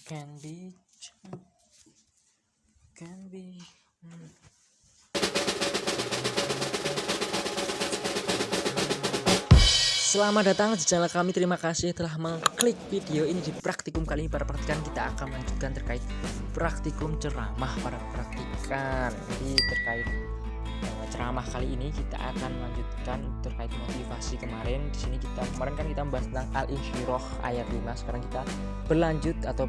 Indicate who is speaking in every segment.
Speaker 1: Can be, can be. Selamat datang di channel kami. Terima kasih telah mengklik video ini. Di praktikum kali ini para praktikan kita akan melanjutkan terkait praktikum ceramah para praktikan. Jadi terkait ceramah kali ini kita akan melanjutkan terkait motivasi kemarin. Di sini kemarin kan kita membahas tentang Al-Insyirah ayat 5. Sekarang kita berlanjut atau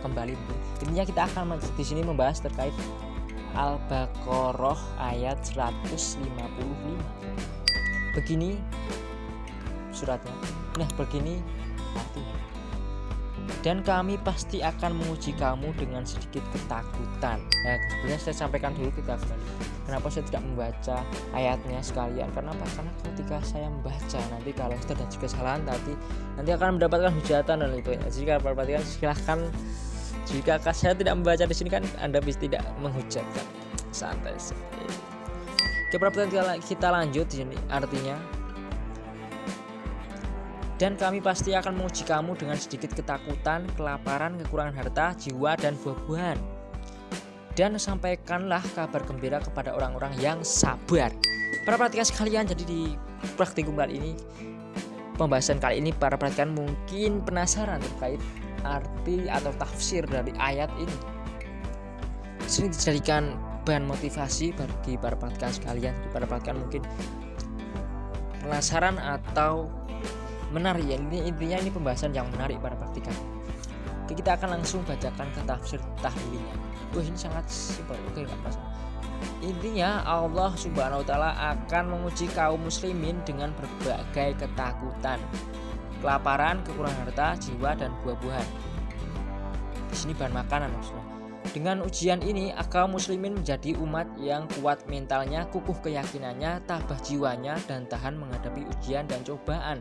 Speaker 1: kembali. Intinya kita akan di sini membahas terkait Al-Baqarah ayat 155. Begini suratnya. Nah, begini artinya. Dan kami pasti akan menguji kamu dengan sedikit ketakutan. Nah, sebenarnya saya sampaikan dulu, kita kembali. Kenapa saya tidak membaca ayatnya sekalian? Karena apa? Karena ketika saya membaca nanti kalau sudah ada juga kesalahan nanti akan mendapatkan hujatan dan itu. Jika perhatikan silahkan. Jika saya tidak membaca di sini kan Anda bisa tidak menghujatkan. Santai. Oke, perhatikan kita lanjut di sini. Artinya, dan kami pasti akan menguji kamu dengan sedikit ketakutan, kelaparan, kekurangan harta, jiwa, dan buah-buahan. Dan sampaikanlah kabar gembira kepada orang-orang yang sabar. Para praktikan sekalian, jadi di praktikum kali ini, pembahasan kali ini para praktikan mungkin penasaran terkait arti atau tafsir dari ayat ini. Sini dijadikan bahan motivasi bagi para praktikan sekalian. Para praktikan mungkin penasaran atau menarik ya, intinya ini pembahasan yang menarik para praktikan. Oke, kita akan langsung bacakan ke tafsir tahlilnya. Ini sangat simpel. Oke, enggak masalah. Intinya Allah Subhanahu wa taala akan menguji kaum muslimin dengan berbagai ketakutan, kelaparan, kekurangan harta, jiwa, dan buah-buahan. Di sini bahan makanan maksudnya. Dengan ujian ini, kaum muslimin menjadi umat yang kuat mentalnya, kukuh keyakinannya, tabah jiwanya, dan tahan menghadapi ujian dan cobaan.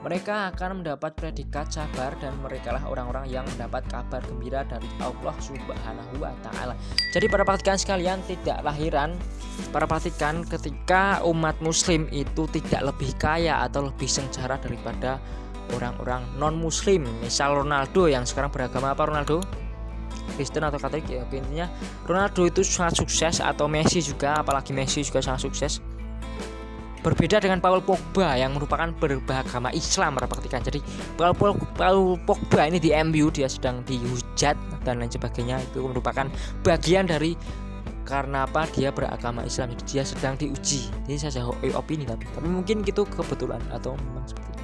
Speaker 1: Mereka akan mendapat predikat sabar dan merekalah orang-orang yang mendapat kabar gembira dari Allah Subhanahu wa taala. Jadi para praktikan sekalian, tidak lahiran para praktikan ketika umat muslim itu tidak lebih kaya atau lebih sengsara daripada orang-orang non muslim. Misal Ronaldo yang sekarang beragama apa Ronaldo? Kristen atau Katolik ya. Intinya Ronaldo itu sangat sukses, atau Messi juga, apalagi Messi juga sangat sukses. Berbeda dengan Paul Pogba yang merupakan beragama Islam para praktikan. Jadi Paul Pogba ini di MU dia sedang dihujat dan lain sebagainya, itu merupakan bagian dari karena apa dia beragama Islam. Jadi dia sedang diuji. Ini saya opini tapi mungkin itu kebetulan atau memang seperti itu.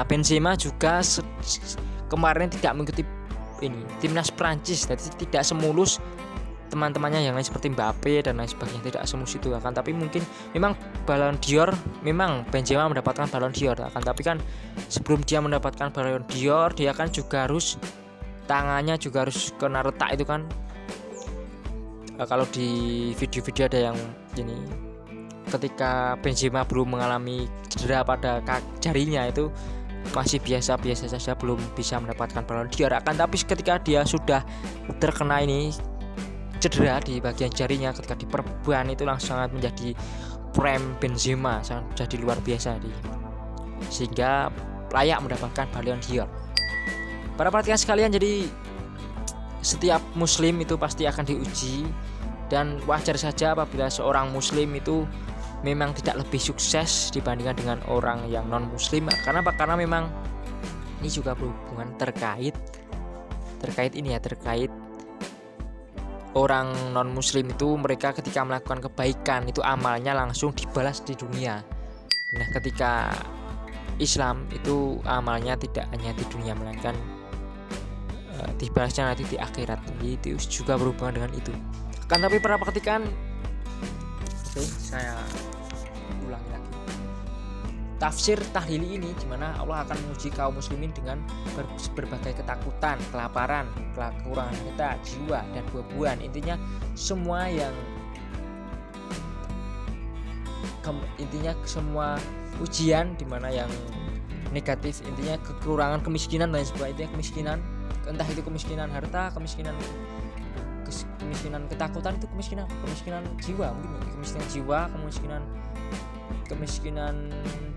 Speaker 1: Benzema juga kemarin tidak mengikuti ini timnas Prancis, jadi tidak semulus teman-temannya yang lain seperti Mbappe dan lain sebagainya, tidak semulus itu akan tapi mungkin memang Ballon d'Or, memang Benzema mendapatkan Ballon d'Or akan tapi kan sebelum dia mendapatkan Ballon d'Or dia kan juga harus tangannya juga harus kena retak itu kan. Kalau di video-video ada yang ini ketika Benzema belum mengalami cedera pada jarinya itu masih biasa-biasa saja, belum bisa mendapatkan Ballon d'Or akan tapi ketika dia sudah terkena ini cedera di bagian jarinya, ketika diperban itu langsung sangat menjadi prime Benzema, sangat menjadi luar biasa sehingga layak mendapatkan Ballon d'Or. Para praktikan sekalian, jadi setiap muslim itu pasti akan diuji dan wajar saja apabila seorang muslim itu memang tidak lebih sukses dibandingkan dengan orang yang non muslim. Karena apa? Karena memang ini juga berhubungan terkait ini ya, terkait orang non muslim itu mereka ketika melakukan kebaikan itu amalnya langsung dibalas di dunia. Nah, ketika Islam itu amalnya tidak hanya di dunia melainkan dibalasnya nanti di akhirat. Jadi itu juga berhubungan dengan itu. Kan tapi para praktikan, oke, saya ulangi lagi. Tafsir tahlili ini dimana Allah akan menguji kaum muslimin dengan berbagai ketakutan, kelaparan, kekurangan harta, jiwa, dan buah-buahan. Intinya semua yang intinya semua ujian dimana yang negatif, intinya kekurangan, kemiskinan dan sebagainya. Kemiskinan, entah itu kemiskinan harta, kemiskinan ketakutan, itu kemiskinan jiwa, mungkin kemiskinan jiwa, kemiskinan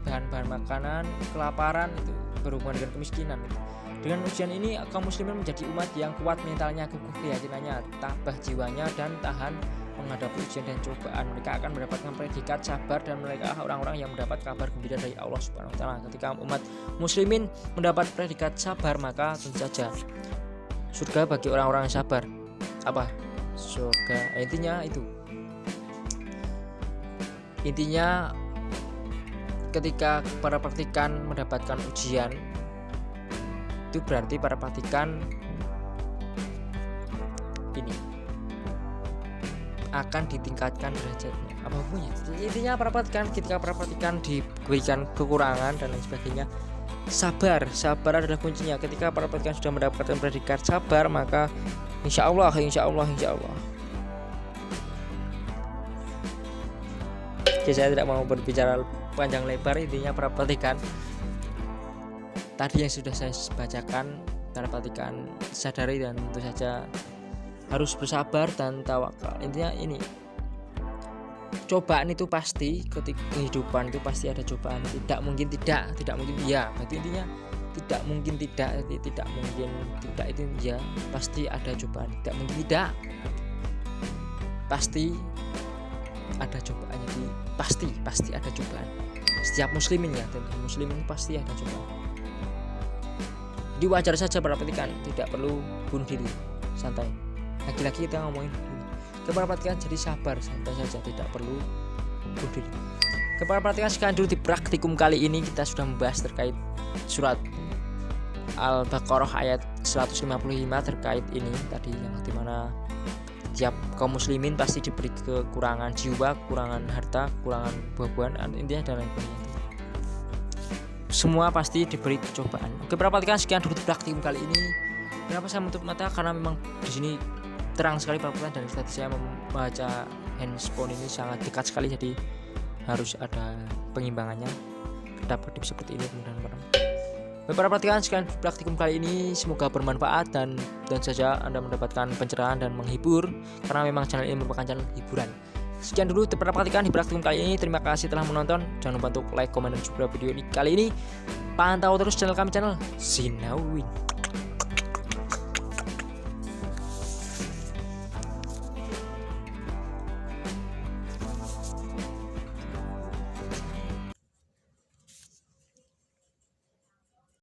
Speaker 1: bahan-bahan makanan, kelaparan itu berhubungan dengan kemiskinan. Dengan ujian ini kaum muslimin menjadi umat yang kuat mentalnya, kukuh keyakinannya, tabah jiwanya, dan tahan menghadapi ujian dan cobaan. Mereka akan mendapatkan predikat sabar, dan mereka orang-orang yang mendapat kabar gembira dari Allah Subhanahu wa taala. Ketika umat muslimin mendapat predikat sabar, maka tentu saja surga bagi orang-orang yang sabar. Apa? Surga. Intinya ketika para praktikan mendapatkan ujian, itu berarti para praktikan ini akan ditingkatkan derajatnya. Apa hubungannya? Intinya para praktikan, ketika para praktikan diberikan kekurangan dan lain sebagainya, sabar adalah kuncinya. Ketika para praktikan sudah mendapatkan predikat sabar, maka insya Allah. Oke, saya tidak mau berbicara panjang lebar. Intinya para praktikan tadi yang sudah saya bacakan, para praktikan sadari dan tentu saja harus bersabar dan tawakal. Intinya ini, cobaan itu pasti, ketika kehidupan itu pasti ada cobaan. Tidak mungkin iya. Berarti intinya tidak mungkin tidak itu ya, pasti ada cobaan. Tidak mungkin tidak, pasti ada cobaan. Jadi pasti ada cobaan. Setiap muslimin ya, dan muslimin pasti ada cobaan. Jadi wajar saja para praktikan tidak perlu bunuh diri, santai. Lagi-lagi kita ngomongin kepada praktikan, jadi sabar, santai saja, tidak perlu bunuh diri. Kepada praktikan, sekian dulu di praktikum kali ini. Kita sudah membahas terkait surat Al-Baqarah ayat 155 terkait ini tadi, yang dimana tiap kaum muslimin pasti diberi kekurangan jiwa, kekurangan harta, kekurangan buah-buahan, intinya dan lain-lain. Semua pasti diberi cobaan. Oke, perhatikan, sekian dulu praktikum kali ini. Kenapa saya menutup mata? Karena memang di sini terang sekali perhatikan, dan tadi saya membaca handphone ini sangat dekat sekali, jadi harus ada pengimbangannya. Dapat tips seperti ini mudah-mudahan. Para praktikan, sekian praktikum kali ini, semoga bermanfaat dan saja Anda mendapatkan pencerahan dan menghibur, karena memang channel ini merupakan channel hiburan. Sekian dulu para praktikan di praktikum kali ini. Terima kasih telah menonton. Jangan lupa untuk like, komen, dan subscribe video ini kali ini. Pantau terus channel kami, channel Sinawin.